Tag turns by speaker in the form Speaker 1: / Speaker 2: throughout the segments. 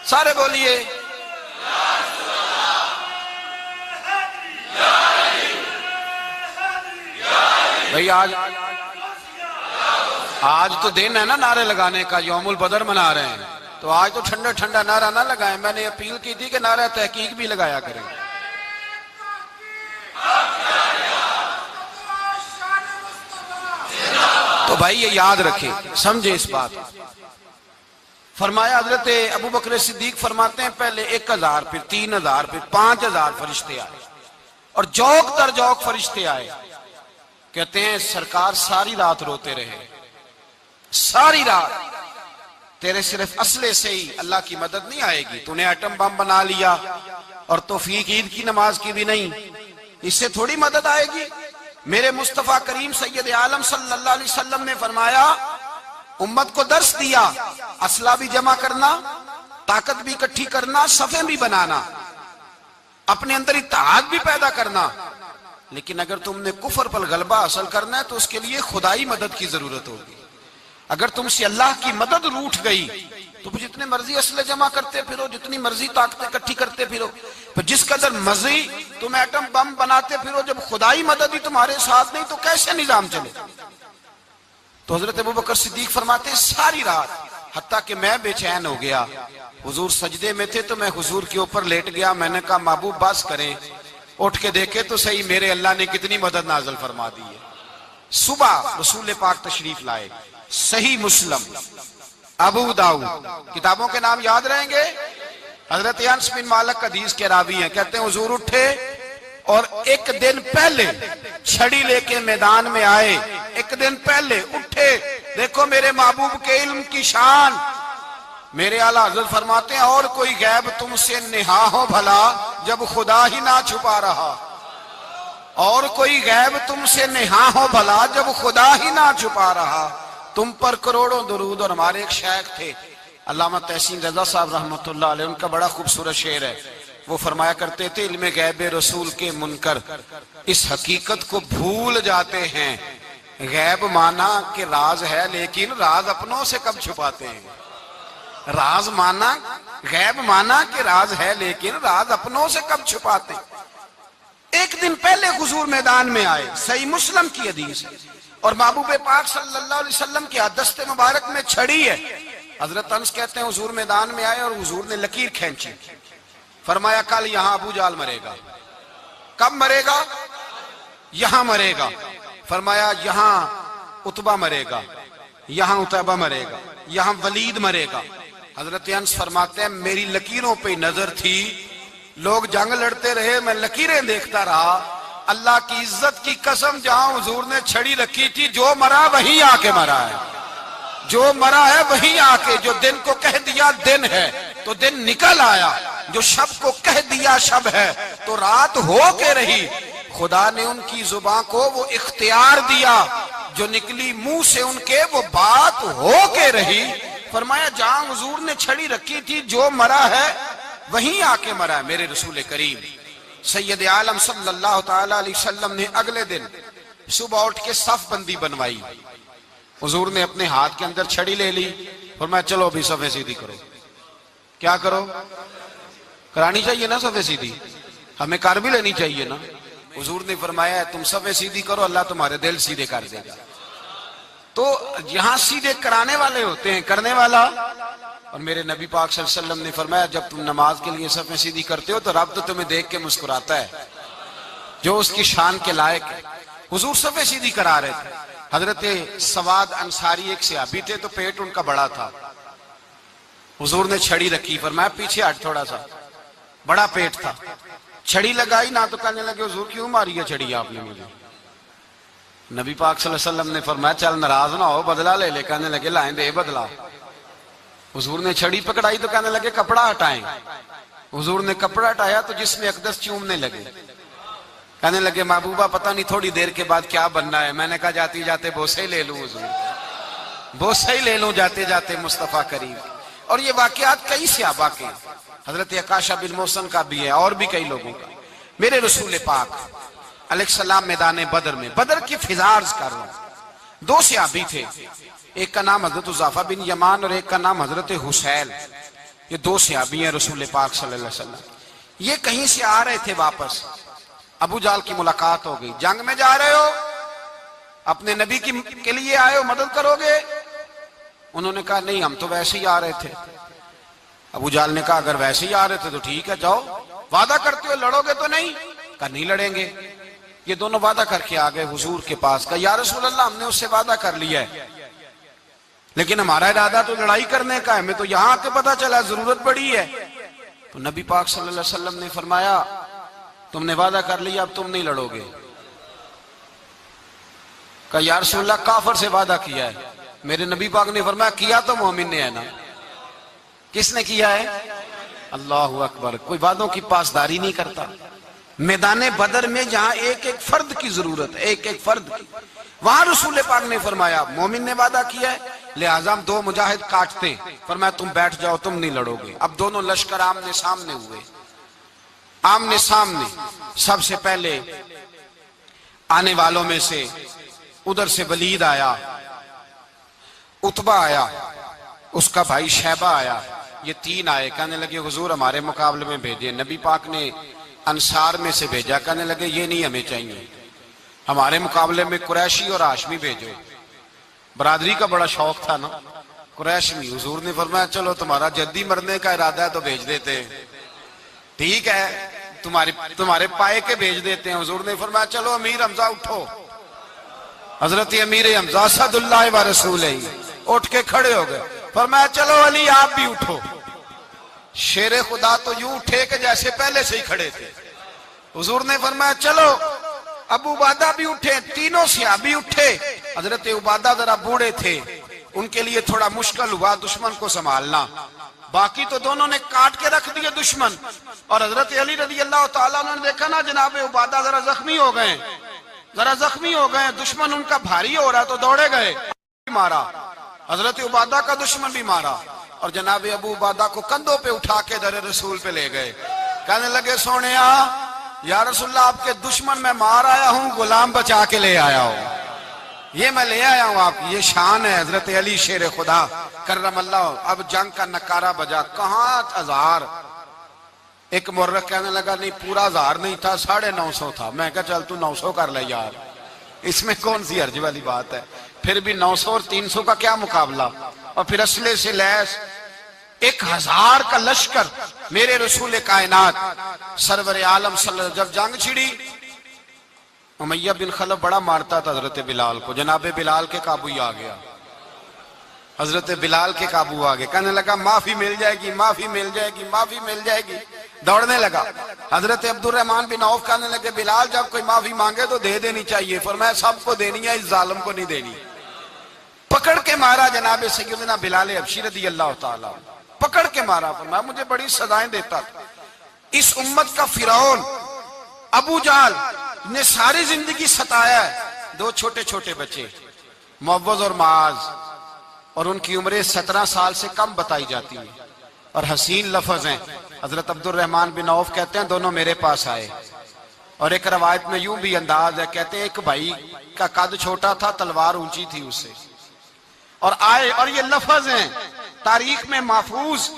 Speaker 1: سارے بولیے بھئی آج تو دن ہے نا نعرے لگانے کا، یوم البدر منا رہے ہیں، تو آج تو ٹھنڈا ٹھنڈا نعرہ نہ لگائیں۔ میں نے اپیل کی تھی کہ نعرہ تحقیق بھی لگایا کریں۔ تو بھائی یہ یاد رکھیں، سمجھے اس بات۔ فرمایا حضرت ابو بکر صدیق فرماتے ہیں پہلے 1000 پھر 3000 پھر 5000 فرشتے آئے اور جوک در جوک فرشتے آئے۔ کہتے ہیں سرکار ساری رات روتے رہے، ساری رات۔ تیرے صرف اسلحے سے ہی اللہ کی مدد نہیں آئے گی، تو نے ایٹم بم بنا لیا اور توفیق عید کی نماز کی بھی نہیں، اس سے تھوڑی مدد آئے گی۔ میرے مصطفیٰ کریم سید عالم صلی اللہ علیہ وسلم نے فرمایا، امت کو درس دیا، اسلحہ بھی جمع کرنا، طاقت بھی اکٹھی کرنا، صفیں بھی بنانا، اپنے اندر اتحاد بھی پیدا کرنا، لیکن اگر تم نے کفر پر غلبہ حاصل کرنا ہے تو اس کے لیے خدائی مدد کی ضرورت ہوگی۔ اگر تم سے اللہ کی مدد روٹھ گئی تو جتنے مرضی اسلحے جمع کرتے پھرو، جتنی مرضی طاقتیں اکٹھی کرتے پھرو، پھر جس قدر مرضی تم ایٹم بم بناتے پھرو، جب خدائی مدد ہی تمہارے ساتھ نہیں تو کیسے نظام چلے؟ تو حضرت ابو بکر صدیق فرماتے ہیں ساری رات، حتیٰ کہ میں بے چین ہو گیا، حضور سجدے میں تھے تو میں حضور کے اوپر لیٹ گیا، میں نے کہا محبوب بس کریں، اٹھ کے دیکھے تو صحیح میرے اللہ نے کتنی مدد نازل فرما دی ہے۔ صبح رسول پاک تشریف لائے، صحیح مسلم، ابو داؤد، کتابوں کے نام یاد رہیں گے۔ حضرت انس بن مالک حدیث کے راوی ہیں، کہتے ہیں حضور اٹھے اور ایک دن پہلے چھڑی لے کے میدان میں آئے، ایک دن پہلے اٹھے۔ دیکھو میرے محبوب کے علم کی شان۔ میرے اعلیٰ حضرت فرماتے ہیں اور کوئی غیب تم سے نہا ہو بھلا جب خدا ہی نہ چھپا رہا، اور کوئی غیب تم سے نہا ہو بھلا جب خدا ہی نہ چھپا رہا۔ تم پر کروڑوں درود۔ اور ہمارے ایک شیخ تھے علامہ تحسین رضا صاحب رحمۃ اللہ علیہ، ان کا بڑا خوبصورت شعر ہے، وہ فرمایا کرتے تھے علم غیب رسول کے منکر اس حقیقت کو بھول جاتے ہیں، غیب مانا کہ راز ہے لیکن راز اپنوں سے کب چھپاتے ہیں۔ راز مانا، غیب مانا کہ راز ہے لیکن راز اپنوں سے کب چھپاتے ہیں۔ ایک دن پہلے حضور میدان میں آئے، صحیح مسلم کی حدیث ہے، اور محبوب پاک صلی اللہ علیہ وسلم کی دست مبارک میں چھڑی ہے۔ حضرت انس کہتے ہیں حضور میدان میں آئے اور حضور نے لکیر کھینچی، فرمایا کل یہاں ابو جال مرے گا۔ کب مرے گا؟ یہاں مرے گا۔ فرمایا یہاں عتبہ مرے گا، یہاں عتبہ مرے گا، یہاں ولید مرے گا۔ حضرت انس فرماتے ہیں میری لکیروں پہ نظر تھی، لوگ جنگ لڑتے رہے، میں لکیریں دیکھتا رہا۔ اللہ کی عزت کی قسم جہاں حضور نے چھڑی رکھی تھی، جو مرا وہیں آ کے مرا ہے، جو مرا ہے وہیں آ کے۔ جو دن کو کہہ دیا دن ہے تو دن نکل آیا، جو شب کو کہہ دیا شب ہے تو رات ہو کے رہی۔ خدا نے ان کی زبان کو وہ اختیار دیا، جو نکلی منہ سے ان کے وہ بات ہو کے رہی۔ فرمایا جہاں حضور نے چھڑی رکھی تھی، جو مرا ہے وہیں آ کے مرا ہے میرے رسول کریم سید عالم صلی اللہ تعالی علیہ وسلم نے اگلے دن صبح اٹھ کے صف بندی بنوائی۔ حضور نے اپنے ہاتھ کے اندر چھڑی لے لی، فرمایا چلو ابھی صفیں سیدھی کرو۔ کیا کرو؟ کرانی چاہیے نا صفیں سیدھی، ہمیں کر بھی لینی چاہیے نا۔ حضور نے فرمایا تم صفیں سیدھی کرو، اللہ تمہارے دل سیدھے کر دے گا۔ تو یہاں سیدھے کرانے والے ہوتے ہیں، کرنے والا۔ اور میرے نبی پاک صلی اللہ علیہ وسلم نے فرمایا جب تم نماز کے لیے صفیں سیدھی کرتے ہو تو رب تو تمہیں دیکھ کے مسکراتا ہے، جو اس کی شان کے لائق ہے۔ حضور صفیں سیدھی کرا رہے تھے۔ حضرت سواد انصاری ایک صحابی تھے، تو پیٹ ان کا بڑا تھا، حضور نے چھڑی رکھی، فرمایا پیچھے ہٹ تھوڑا سا، بڑا پیٹ تھا۔ چھڑی لگائی نہ تو کہنے لگے حضور کیوں ماری ہے چھڑی آپ نے مجھے؟ نبی پاک صلی اللہ علیہ وسلم نے فرمایا چل ناراض نہ ہو، بدلہ لے لے۔ کہنے لگے لائیں دے بدلہ۔ حضور نے چھڑی پکڑائی تو کہنے لگے کپڑا ہٹائیں۔ حضور نے کپڑا ہٹایا تو جسم اقدس چومنے لگے، کہنے لگے محبوبہ پتہ نہیں تھوڑی دیر کے بعد کیا بننا ہے۔ میں نے کہا جاتی جاتے بوسے ہی لے لوں حضور، بوسے ہی لے لوں جاتے جاتے مصطفیٰ کریم۔ اور یہ واقعات کئی صحابہ کے، حضرت عکاشہ بن محسن کا بھی ہے اور بھی کئی لوگوں کا۔ میرے رسول پاک علیہ السلام میدان بدر میں، بدر کی فضا عرض کر رہا ہوں، دو صحابی تھے، ایک کا نام حضرت حذیفہ بن یمان اور ایک کا نام حضرت حسیل۔ یہ دو صحابی ہیں رسول پاک صلی اللہ علیہ وسلم، یہ کہیں سے آ رہے تھے واپس، ابو جہل کی ملاقات ہو گئی، جنگ میں جا رہے ہو، اپنے نبی کے لیے آئے ہو، مدد کرو گے؟ انہوں نے کہا نہیں، ہم تو ویسے ہی آ رہے تھے۔ ابو جہل نے کہا اگر ویسے ہی آ رہے تھے تو ٹھیک ہے، جاؤ، وعدہ کرتے ہو لڑو گے تو نہیں؟ کہا نہیں لڑیں گے۔ یہ دونوں وعدہ کر کے آ گئے حضور کے پاس، کہا یا رسول اللہ ہم نے اس سے وعدہ کر لیا ہے، لیکن ہمارا ارادہ تو لڑائی کرنے کا ہے، ہمیں تو یہاں آ کے پتا چلا ضرورت پڑی ہے۔ تو نبی پاک صلی اللہ علیہ وسلم نے فرمایا تم نے وعدہ کر لیا، اب تم نہیں لڑو گے۔ کہا یا رسول اللہ کافر سے وعدہ کیا ہے۔ میرے نبی پاک نے فرمایا کیا تو مومن نے ہے نا۔ کس نے کیا ہے؟ اللہ اکبر۔ کوئی وعدوں کی پاسداری نہیں کرتا۔ میدان بدر میں جہاں ایک ایک فرد کی ضرورت ہے، ایک ایک فرد کی، وہاں رسول پاک نے فرمایا مومن نے وعدہ کیا ہے، لہذا ہم دو مجاہد کاٹتے ہیں، فرمایا تم بیٹھ جاؤ، تم نہیں لڑو گے۔ اب دونوں لشکر آمنے سامنے ہوئے، آمنے سامنے۔ سب سے پہلے آنے والوں میں سے ادھر سے ولید آیا، عتبہ آیا، اس کا بھائی شیبہ آیا، یہ تین آئے، کہنے لگے حضور ہمارے مقابلے میں بھیجے۔ نبی پاک نے انصار میں سے بھیجا، کہنے لگے یہ نہیں ہمیں چاہیے، ہمارے مقابلے میں قریشی اور ہاشمی بھیجو۔ برادری کا بڑا شوق تھا نا، قریشی۔ حضور نے فرمایا چلو تمہارا جدی مرنے کا ارادہ ہے تو بھیج دیتے ہیں، ٹھیک ہے تمہارے پائے کے بھیج دیتے ہیں۔ حضور نے فرمایا چلو امیر حمزہ اٹھو۔ حضرت امیر حمزہ اسد اللہ و رسولہ اٹھ کے کھڑے ہو گئے، فرمایا چلو علی آپ بھی اٹھو۔ شیر خدا تو یوں اٹھے کہ جیسے پہلے سے ہی کھڑے تھے۔ حضور نے فرمایا چلو، ابو عبادہ بھی اٹھے، تینوں صحابی اٹھے۔ حضرت عبادہ ذرا بوڑھے تھے، ان کے لیے تھوڑا مشکل ہوا دشمن کو سنبھالنا، باقی تو دونوں نے کاٹ کے رکھ دیے دشمن۔ اور حضرت علی رضی اللہ تعالیٰ نے دیکھا نا جناب عبادہ ذرا زخمی ہو گئے، دشمن ان کا بھاری ہو رہا تو دوڑے گئے، مارا حضرت عبادہ کا دشمن بھی مارا، اور جناب ابو عبادہ کو کندھوں پہ اٹھا کے در رسول پہ لے گئے۔ کہنے لگے سونیا یا رسول اللہ آپ کے دشمن میں مار آیا ہوں، غلام بچا کے لے آیا ہوں، یہ میں لے آیا ہوں آپ کی، یہ شان ہے حضرت علی شیر خدا کرم اللہ۔ اب جنگ کا نکارہ بجا، کہاں 1000؟ ایک مورخ کہنے لگا نہیں پورا 1000 نہیں تھا، 950 تھا۔ میں کہا چل تو 900 کر لے یار، اس میں کون سی حرج والی بات ہے، پھر بھی 900 اور 300 کا کیا مقابلہ۔ اور پھر اسلحے سے لیس 1000 کا لشکر، میرے رسول کائنات سرور عالم صلی اللہ علیہ وسلم۔ جب جنگ چھڑی، امیہ بن خلف بڑا مارتا تھا حضرت بلال کو، جناب بلال کے قابو ہی آ گیا، حضرت بلال کے قابو آ گئے۔ کہنے لگا معافی مل جائے گی، معافی مل جائے گی، معافی مل جائے گی، دوڑنے لگا۔ حضرت عبد الرحمن بن عوف کہنے لگے بلال جب کوئی معافی مانگے تو دے دینی چاہیے، فرمایا سب کو دینی ہے، اس ظالم کو نہیں دینی۔ پکڑ کے مارا جناب سیدنا بلال حبشی رضی اللہ تعالیٰ، پکڑ کے مارا، فرمایا مجھے بڑی سزائیں دیتا تھا۔ اس امت کا فرعون ابو جہل نے ساری زندگی ستایا ہے۔ دو چھوٹے چھوٹے بچے معوذ اور معاذ، اور ان کی عمریں 17 سال سے کم بتائی جاتی ہیں، اور حسین لفظ ہیں۔ حضرت عبد الرحمن بن عوف کہتے ہیں دونوں میرے پاس آئے، اور ایک روایت میں یوں بھی انداز ہے، کہتے ہیں ایک بھائی کا قد چھوٹا تھا، تلوار اونچی تھی اس سے، اور آئے، اور یہ لفظ ہیں تاریخ میں محفوظ،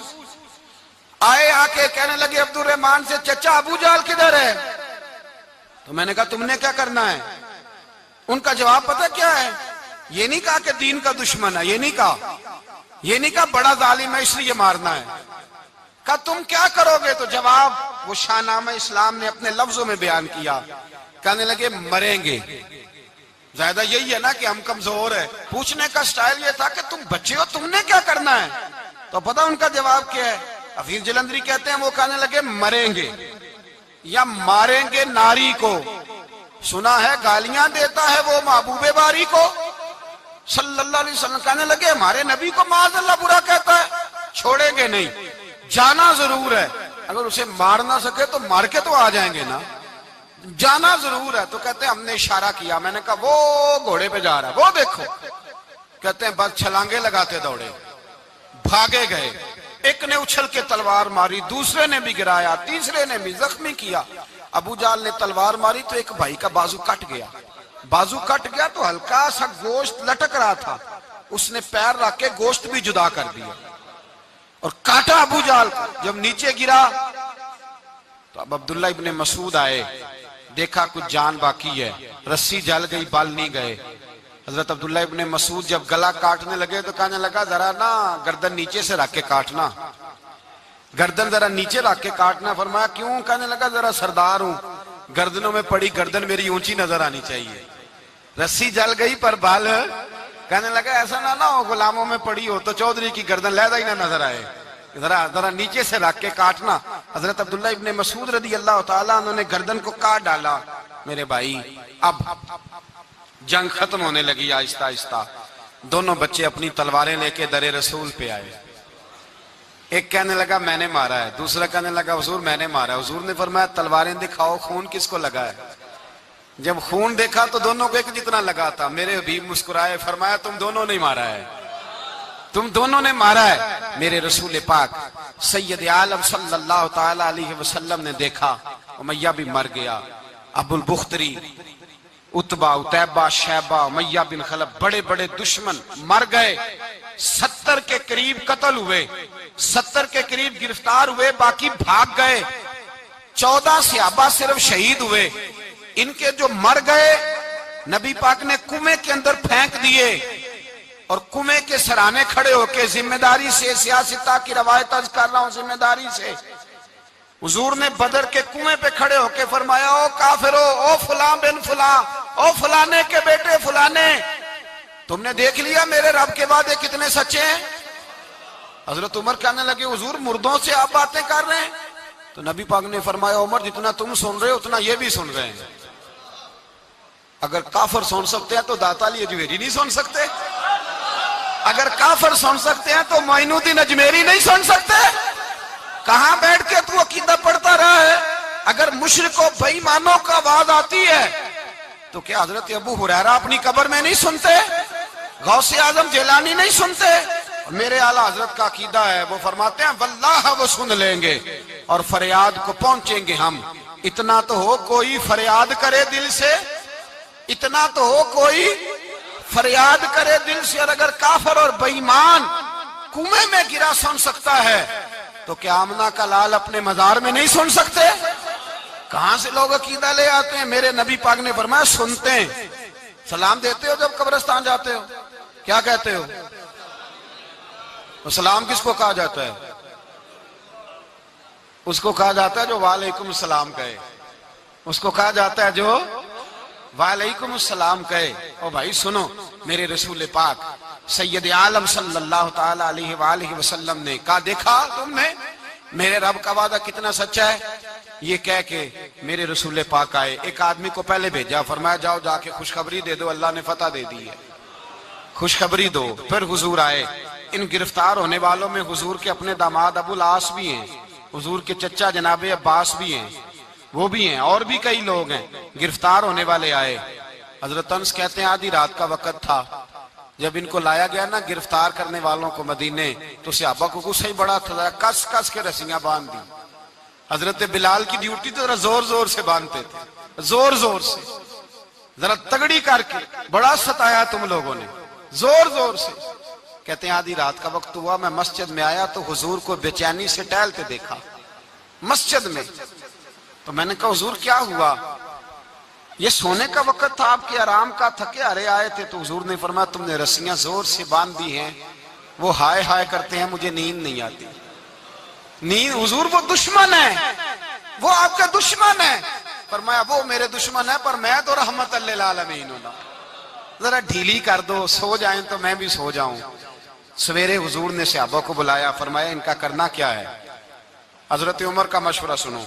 Speaker 1: آئے آ کے کہنے لگے عبد الرحمن سے چچا ابو جہل کدھر ہے؟ تو میں نے کہا تم نے کیا کرنا ہے؟ ان کا جواب پتہ کیا ہے؟ یہ نہیں کہا کہ دین کا دشمن ہے، یہ نہیں کہا بڑا ظالم ہے اس لیے مارنا ہے، کہا تم کیا کرو گے؟ تو جواب وہ شاہ نامہ اسلام نے اپنے لفظوں میں بیان کیا، کہنے لگے مریں گے۔ زیادہ یہی ہے نا کہ ہم کمزور ہیں، پوچھنے کا سٹائل یہ تھا کہ تم بچے ہو، تم نے کیا کرنا ہے؟ تو پتہ ان کا جواب کیا ہے؟ حفیظ جلندری کہتے ہیں وہ کہنے لگے مریں گے یا ماریں گے ناری کو، سنا ہے گالیاں دیتا ہے وہ محبوب باری کو صلی اللہ علیہ وسلم۔ کہنے لگے ہمارے نبی کو معاذ اللہ برا کہتا ہے، چھوڑیں گے نہیں، جانا ضرور ہے، اگر اسے مار نہ سکے تو مار کے تو آ جائیں گے نا، جانا ضرور ہے۔ تو کہتے ہیں ہم نے اشارہ کیا، میں نے کہا وہ گھوڑے پہ جا رہا ہے، وہ دیکھو، کہتے ہیں بس چھلانگے لگاتے دوڑے، بھاگے گئے، ایک نے اچھل کے تلوار ماری، دوسرے نے بھی گرایا، تیسرے نے بھی زخمی کیا۔ ابو جہل نے تلوار ماری تو ایک بھائی کا بازو کٹ گیا، تو ہلکا سا گوشت لٹک رہا تھا، اس نے پیر رکھ کے گوشت بھی جدا کر دیا۔ اور کاٹا ابو جہل کو. جب نیچے گرا تو اب عبداللہ ابن مسعود آئے, دیکھا کچھ جان باقی ہے, رسی جل گئی, بال نہیں گئے. حضرت عبداللہ ابن مسعود جب گلا کاٹنے لگے تو کہنے لگا ذرا نا گردن نیچے سے رکھ کے کاٹنا, گردن ذرا نیچے رکھ کے کاٹنا. فرمایا کیوں؟ کہنے لگا ذرا سردار ہوں, گردنوں میں پڑی گردن میری اونچی نظر آنی چاہیے. رسی جل گئی پر بال. کہنے لگا ایسا نہ ہو غلاموں میں پڑی ہو تو چودھری کی گردن لہذا ہی نہ نظر آئے, ذرا نیچے سے رکھ کے کاٹنا. حضرت عبداللہ ابن مسعود رضی اللہ تعالیٰ انہوں نے گردن کو کاٹ ڈالا. میرے بھائی اب جنگ ختم ہونے لگی آہستہ آہستہ. دونوں بچے اپنی تلواریں لے کے در رسول پہ آئے. ایک کہنے لگا میں نے مارا ہے, دوسرا کہنے لگا حضور میں نے مارا ہے. حضور نے فرمایا تلواریں دکھاؤ, خون کس کو لگا ہے؟ جب خون دیکھا تو دونوں کو ایک جتنا لگا تھا. میرے حبیب مسکرائے, فرمایا تم دونوں نے مارا ہے, تم دونوں نے مارا ہے. میرے رسول پاک سید عالم صلی اللہ تعالی علیہ وسلم نے دیکھا امیہ بھی مر گیا. ابو البختری, عتبہ, عتیبہ, شیبہ, امیہ بن خلف, بڑے بڑے دشمن مر گئے. 70 کے قریب قتل ہوئے, 70 کے قریب گرفتار ہوئے, باقی بھاگ گئے. 14 صحابہ صرف شہید ہوئے. ان کے جو مر گئے نبی پاک نے کنویں کے اندر پھینک دیے, اور کنویں کے سرانے کھڑے ہو کے ذمہ داری سے, سیاستہ کی روایت عرض کر رہا ہوں ذمہ داری سے, حضور نے بدر کے کنویں پہ کھڑے ہو کے فرمایا او کافرو, او فلاں بن فلاں, او فلانے کے بیٹے فلانے, تم نے دیکھ لیا میرے رب کے وعدے کتنے سچے ہیں. حضرت عمر کہنے لگے حضور مردوں سے آپ باتیں کر رہے ہیں. تو نبی پاک نے فرمایا عمر جتنا تم سن رہے ہو اتنا یہ بھی سن رہے ہیں. اگر کافر سن سکتے ہیں تو داتا علی اجمیری نہیں سن سکتے؟ اگر کافر سن سکتے ہیں تو معین الدین اجمیری نہیں سن سکتے؟ کہاں بیٹھ کے تو عقیدہ پڑھتا رہا ہے؟ اگر مشرکوں بے ایمانوں کا آواز آتی ہے تو کیا حضرت ابو ہریرہ اپنی قبر میں نہیں سنتے؟ غوث اعظم جیلانی نہیں سنتے؟ میرے اعلیٰ حضرت کا عقیدہ ہے, وہ فرماتے ہیں واللہ وہ سن لیں گے اور فریاد کو پہنچیں گے ہم. اتنا تو ہو کوئی فریاد کرے دل سے, اتنا تو ہو کوئی فریاد کرے دل سے. اور اگر کافر اور بے ایمان کنویں میں گرا سن سکتا ہے تو کیا آمنہ کا لال اپنے مزار میں نہیں سن سکتے؟ کہاں سے لوگ عقیدہ لے آتے ہیں؟ میرے نبی پاک نے فرمایا سنتے ہیں. سلام دیتے ہو جب قبرستان جاتے ہو؟ کیا کہتے ہو؟ سلام کس کو کہا جاتا ہے؟ اس کو کہا جاتا ہے جو وعلیکم السلام کہے, اس کو کہا جاتا ہے جو وعلیکم السلام کہے. او بھائی سنو, میرے رسول پاک سید عالم صلی اللہ تعالی علیہ وآلہ وسلم نے کہا دیکھا تم نے میرے رب کا وعدہ کتنا سچا ہے. یہ کہہ کے میرے رسول پاک آئے, ایک آدمی کو پہلے بھیجا, فرمایا جاؤ جا کے خوشخبری دے دو, اللہ نے فتح دے دی ہے, خوشخبری دو. پھر حضور آئے. ان گرفتار ہونے والوں میں حضور کے اپنے داماد ابو العاص بھی ہیں, حضور کے چچا جناب عباس بھی ہیں, وہ بھی ہیں, اور بھی کئی لوگ ہیں. گرفتار ہونے والے آئے. حضرت انس کہتے ہیں آدھی رات کا وقت تھا, جب ان کو لایا گیا نا گرفتار کرنے والوں کو مدینے, تو صحابہ کو غصہ ہی بڑا تھا, کس کس کے رسیاں باندھ دی. حضرت بلال کی ڈیوٹی تو ذرا زور زور سے باندھتے تھے, زور زور سے, ذرا تگڑی کر کے, بڑا ستایا تم لوگوں نے, زور زور سے. کہتے ہیں آدھی رات کا وقت ہوا, میں مسجد میں آیا تو حضور کو بے چینی سے ٹہلتے دیکھا مسجد میں. تو میں نے کہا حضور کیا ہوا؟ یہ سونے کا وقت تھا, آپ کے آرام کا, تھکے ہارے آئے تھے. تو حضور نے فرمایا تم نے رسیاں زور سے باندھ دی ہیں, وہ ہائے ہائے کرتے ہیں, مجھے نیند نہیں آتی. نیند حضور وہ دشمن ہے, وہ آپ کا دشمن ہے. فرمایا وہ میرے دشمن ہے پر میں تو رحمت للعالمین ہوں, ذرا ڈھیلی کر دو, سو جائیں تو میں بھی سو جاؤں. سویرے حضور نے صحابہ کو بلایا, فرمایا ان کا کرنا کیا ہے؟ حضرت عمر کا مشورہ سنو.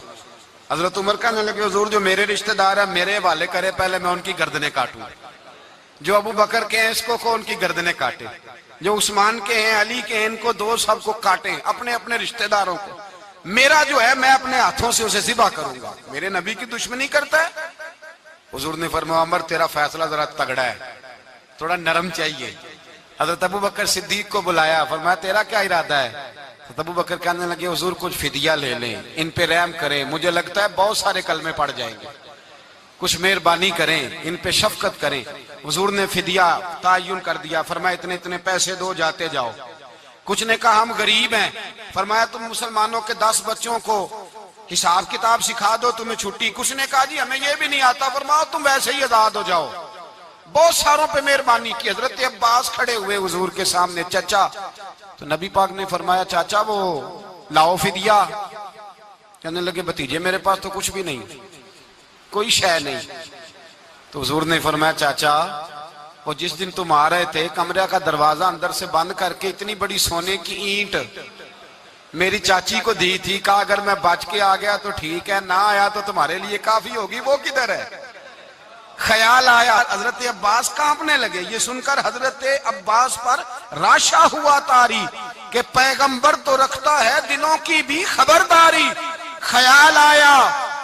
Speaker 1: حضرت عمر کہنے لگے حضور جو میرے رشتہ دار ہیں میرے حوالے کرے, پہلے میں ان کی گردنیں کاٹوں. جو ابو بکر کے ہیں اس کو ان کی گردنیں کاٹے, جو عثمان کے ہیں علی کے ہیں ان کو دو, سب کو کاٹیں, اپنے اپنے رشتہ داروں کو. میرا جو ہے میں اپنے ہاتھوں سے اسے ذبح کروں گا, میرے نبی کی دشمنی کرتا ہے. حضور نے فرمایا عمر تیرا فیصلہ ذرا تگڑا ہے, تھوڑا نرم چاہیے. حضرت ابو بکر صدیق کو بلایا, فرمایا تیرا کیا ارادہ ہے؟ حضرت ابو بکر کہنے لگے حضور کچھ فدیہ لے لیں, ان پہ رحم کریں, مجھے لگتا ہے بہت سارے کلمے پڑ جائیں گے, کچھ مہربانی کریں, ان پہ شفقت کریں. حضور نے فدیہ تعین کر دیا, فرمایا اتنے اتنے پیسے دو, جاتے جاؤ. کچھ نے کہا ہم غریب ہیں، فرمایا تم مسلمانوں کے 10 بچوں کو حساب کتاب سکھا دو تمہیں چھٹی۔ کچھ نے کہا جی ہمیں یہ بھی نہیں آتا، فرمایا تم ویسے ہی آزاد ہو جاؤ۔ بہت ساروں پہ مہربانی کی۔ حضرت عباس کھڑے ہوئے حضور کے سامنے، چچا، تو نبی پاک نے فرمایا چاچا وہ لاؤ فدیہ۔ کہنے لگے بھتیجے میرے پاس تو کچھ بھی نہیں، کوئی شے نہیں۔ تو حضور نے فرمایا چاچا وہ جس دن تم آ رہے تھے کمرے کا دروازہ اندر سے بند کر کے اتنی بڑی سونے کی اینٹ میری چاچی کو دی تھی، کہا اگر میں بچ کے آ گیا تو ٹھیک ہے، نہ آیا تو تمہارے لیے کافی ہوگی، وہ کدھر ہے؟ خیال آیا، حضرت عباس کانپنے لگے۔ یہ سن کر حضرت عباس پر راشا ہوا طاری کہ پیغمبر تو رکھتا ہے دلوں کی بھی خبرداری۔ خیال آیا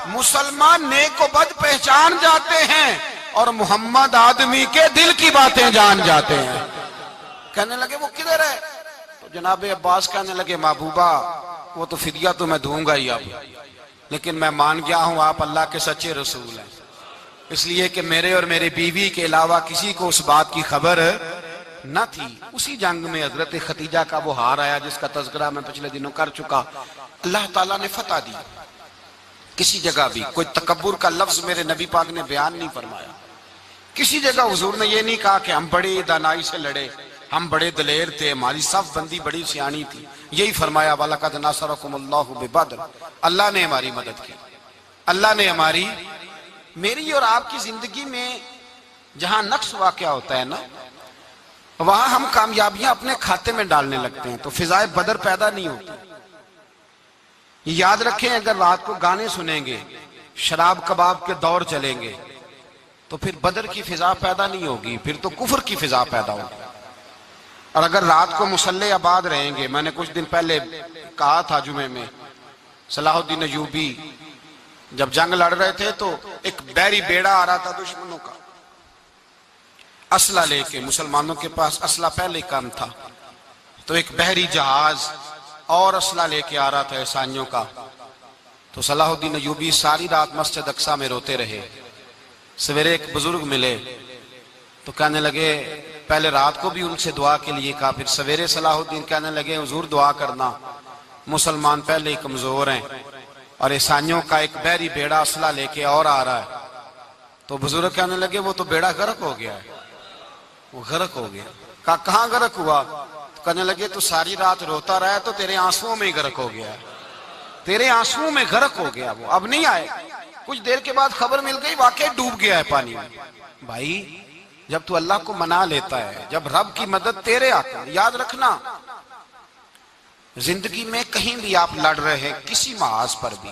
Speaker 1: مسلمان نیک و بد پہچان جاتے ہیں اور محمد آدمی کے دل کی باتیں جان جاتے ہیں۔ کہنے لگے وہ کدھر ہے؟ تو جناب عباس کہنے لگے محبوبہ وہ تو فدیہ تو میں دوں گا ہی اب، لیکن میں مان گیا ہوں آپ اللہ کے سچے رسول ہیں، اس لیے کہ میرے اور میرے بیوی کے علاوہ کسی کو اس بات کی خبر نہ تھی۔ اسی جنگ میں حضرت ختیجہ کا وہ ہار آیا جس کا تذکرہ میں پچھلے دنوں کر چکا، اللہ تعالیٰ نے فتح دی۔ کسی جگہ بھی کوئی تکبر کا لفظ میرے نبی پاک نے بیان نہیں فرمایا، کسی جگہ حضور نے یہ نہیں کہا کہ ہم بڑی دانائی سے لڑے، ہم بڑے دلیر تھے، ہماری صف بندی بڑی سیانی تھی، یہی فرمایا وَلَقَدْ نَصَرَكُمُ اللَّهُ بِبَدْرٍ، اللہ نے ہماری مدد کی، اللہ نے ہماری۔ میری اور آپ کی زندگی میں جہاں نقص واقع ہوتا ہے نا، وہاں ہم کامیابیاں اپنے کھاتے میں ڈالنے لگتے ہیں تو فضائے بدر پیدا نہیں ہوتی۔ یاد رکھیں اگر رات کو گانے سنیں گے، شراب کباب کے دور چلیں گے تو پھر بدر کی فضا پیدا نہیں ہوگی، پھر تو کفر کی فضا پیدا ہوگی۔ اور اگر رات کو مسلح آباد رہیں گے، میں نے کچھ دن پہلے کہا تھا جمعے میں، صلاح الدین ایوبی جب جنگ لڑ رہے تھے تو ایک بحری بیڑا آ رہا تھا دشمنوں کا، اسلحہ لے کے، مسلمانوں کے پاس اسلحہ پہلے کم تھا، تو ایک بحری جہاز اور اسلحہ لے کے آ رہا تھا عیسائیوں کا۔ تو صلاح الدین ایوبی ساری رات مسجد اقصی میں روتے رہے۔ سویرے ایک بزرگ ملے تو کہنے لگے، پہلے رات کو بھی ان سے دعا کے لیے کہا، پھر سویرے صلاح الدین کہنے لگے حضور دعا کرنا، مسلمان پہلے ہی کمزور ہیں اور عیسائیوں کا ایک بحری بیڑا اسلحہ لے کے اور آ رہا ہے۔ تو بزرگ کہنے لگے وہ تو بیڑا غرق ہو گیا ہے، وہ غرق ہو گیا۔ کہا کہاں غرق ہوا؟ تو کہنے لگے تو ساری رات روتا رہا تو تیرے آنسوؤں میں ہی غرق ہو گیا ہے، تیرے آنسوؤں میں غرق ہو گیا، وہ اب نہیں آئے۔ کچھ دیر کے بعد خبر مل گئی واقعی ڈوب گیا ہے پانی میں۔ بھائی جب تو اللہ کو منا لیتا ہے، جب رب کی مدد تیرے آتا ہے، یاد رکھنا زندگی میں کہیں بھی آپ لڑ رہے ہیں، کسی محاذ پر بھی،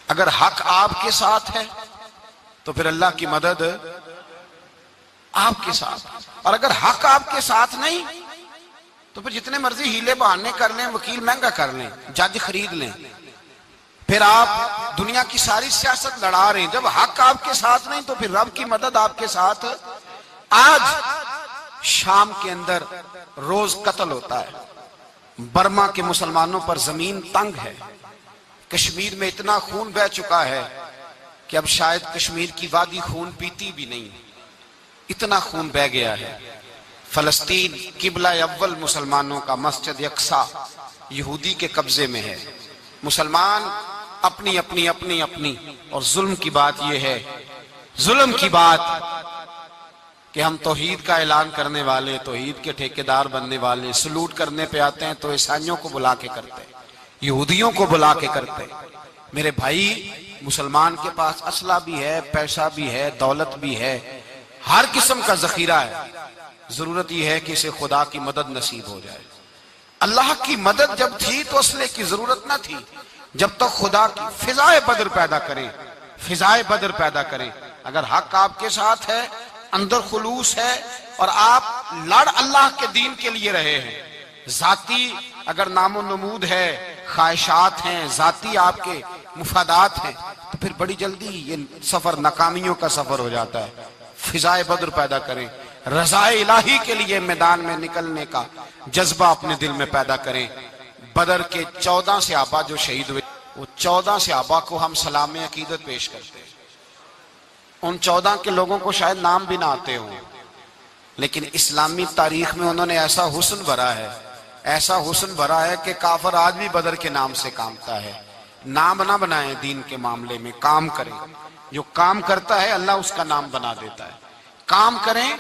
Speaker 1: اگر حق آپ کے ساتھ ہے تو پھر اللہ کی مدد آپ کے ساتھ، اور اگر حق آپ کے ساتھ نہیں تو پھر جتنے مرضی ہیلے بہانے کر لیں، وکیل مہنگا کر لیں، جج خرید لیں، پھر آپ دنیا کی ساری سیاست لڑا رہے ہیں، جب حق آپ کے ساتھ نہیں تو پھر رب کی مدد آپ کے ساتھ۔ آج شام کے اندر روز قتل ہوتا ہے، برما کے مسلمانوں پر زمین تنگ ہے، کشمیر میں اتنا خون بہہ چکا ہے کہ اب شاید کشمیر کی وادی خون پیتی بھی نہیں، اتنا خون بہہ گیا ہے۔ فلسطین قبلہ اول مسلمانوں کا مسجد اقصی یہودی کے قبضے میں ہے، مسلمان اپنی اپنی اپنی اپنی، اور ظلم کی بات یہ ہے، ظلم کی بات کہ ہم توحید کا اعلان کرنے والے، توحید کے ٹھیکیدار بننے والے، سلوٹ کرنے پہ آتے ہیں تو عیسائیوں کو بلا کے کرتے، یہودیوں کو بلا کے کرتے۔ میرے بھائی مسلمان کے پاس اسلحہ بھی ہے، پیسہ بھی ہے، دولت بھی ہے، ہر قسم کا ذخیرہ ہے، ضرورت یہ ہے کہ اسے خدا کی مدد نصیب ہو جائے۔ اللہ کی مدد جب تھی تو اسلحے کی ضرورت نہ تھی، جب تک خدا کی فضائے بدر پیدا کریں، فضائے بدر پیدا کریں۔ اگر حق آپ کے ساتھ ہے، اندر خلوص ہے اور آپ لڑ اللہ کے دین کے لیے رہے ہیں، ذاتی اگر نام و نمود ہے، خواہشات ہیں، ذاتی آپ کے مفادات ہیں، تو پھر بڑی جلدی یہ سفر ناکامیوں کا سفر ہو جاتا ہے۔ فضائے بدر پیدا کریں، رضائے الہی کے لیے میدان میں نکلنے کا جذبہ اپنے دل میں پیدا کریں۔ بدر کے 14 صحابہ جو شہید ہوئے، وہ 14 صحابہ کو ہم سلام عقیدت پیش کرتے ہیں۔ ان 14 کے لوگوں کو شاید نام بھی نہ آتے ہوں، لیکن اسلامی تاریخ میں انہوں نے ایسا حسن بھرا ہے ایسا حسن بھرا ہے کہ کافر آج بھی بدر کے نام سے کامتا ہے۔ نام نہ بنائیں دین کے معاملے میں، کام کریں۔ جو کام کرتا ہے اللہ اس کا نام بنا دیتا ہے۔ کام کریں،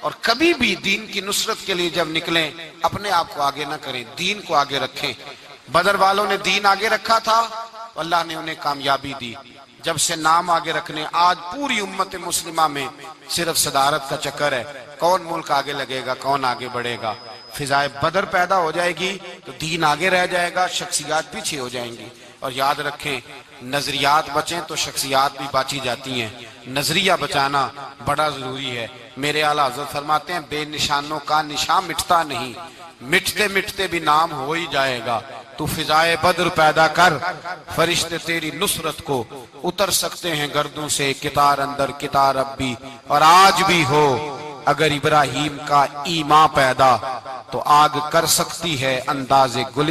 Speaker 1: اور کبھی بھی دین کی نصرت کے لیے جب نکلیں اپنے آپ کو آگے نہ کریں، دین کو آگے رکھیں۔ بدر والوں نے دین آگے رکھا تھا، اللہ نے انہیں کامیابی دی۔ جب سے نام آگے رکھنے، آج پوری امت مسلمہ میں صرف صدارت کا چکر ہے، کون ملک آگے لگے گا، کون آگے بڑھے گا۔ فضائے بدر پیدا ہو جائے گی تو دین آگے رہ جائے گا، شخصیات پیچھے ہو جائیں گی۔ اور یاد رکھیں، نظریات بچیں تو شخصیات بھی باچی جاتی ہیں۔ نظریہ بچانا بڑا ضروری ہے۔ میرے اعلیٰ حضرت فرماتے ہیں بے نشانوں کا نشان مٹتا نہیں، مٹتے مٹتے بھی نام ہو ہی جائے گا۔ تو فضائے بدر پیدا کر، فرشتے تیری نصرت کو اتر سکتے ہیں گردوں سے، کتار اندر کتار اب بھی، اور آج بھی ہو اگر ابراہیم کا ایمان پیدا تو آگ کر سکتی ہے انداز گل